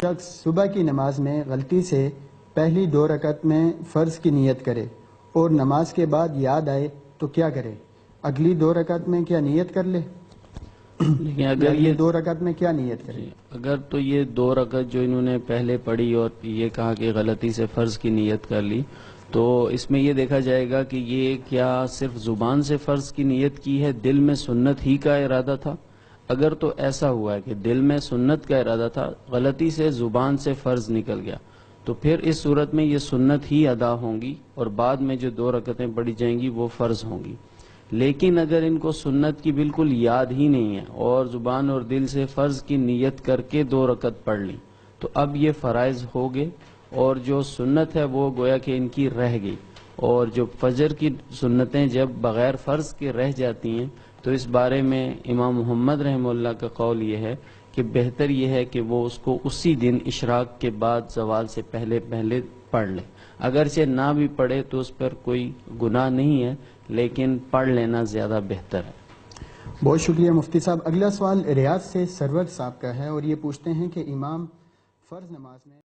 شخص صبح کی نماز میں غلطی سے پہلی 2 رکعت میں فرض کی نیت کرے اور نماز کے بعد یاد آئے تو کیا کرے؟ اگلی 2 رکعت میں کیا نیت کر لے؟ لیکن اگر یہ 2 رکعت میں کیا نیت کرے؟ اگر تو یہ 2 رکعت جو انہوں نے پہلے پڑھی اور یہ کہا کہ غلطی سے فرض کی نیت کر لی، تو اس میں یہ دیکھا جائے گا کہ یہ کیا صرف زبان سے فرض کی نیت کی ہے، دل میں سنت ہی کا ارادہ تھا؟ اگر تو ایسا ہوا ہے کہ دل میں سنت کا ارادہ تھا، غلطی سے زبان سے فرض نکل گیا، تو پھر اس صورت میں یہ سنت ہی ادا ہوں گی اور بعد میں جو 2 رکعتیں پڑھی جائیں گی وہ فرض ہوں گی۔ لیکن اگر ان کو سنت کی بالکل یاد ہی نہیں ہے اور زبان اور دل سے فرض کی نیت کر کے 2 رکعت پڑھ لی، تو اب یہ فرائض ہو گئے اور جو سنت ہے وہ گویا کہ ان کی رہ گئی۔ اور جو فجر کی سنتیں جب بغیر فرض کے رہ جاتی ہیں تو اس بارے میں امام محمد رحمہ اللہ کا قول یہ ہے کہ بہتر یہ ہے کہ وہ اس کو اسی دن اشراق کے بعد زوال سے پہلے پہلے پڑھ لے۔ اگرچہ نہ بھی پڑھے تو اس پر کوئی گناہ نہیں ہے، لیکن پڑھ لینا زیادہ بہتر ہے۔ بہت شکریہ مفتی صاحب۔ اگلا سوال ریاض سے سرور صاحب کا ہے اور یہ پوچھتے ہیں کہ امام فرض نماز میں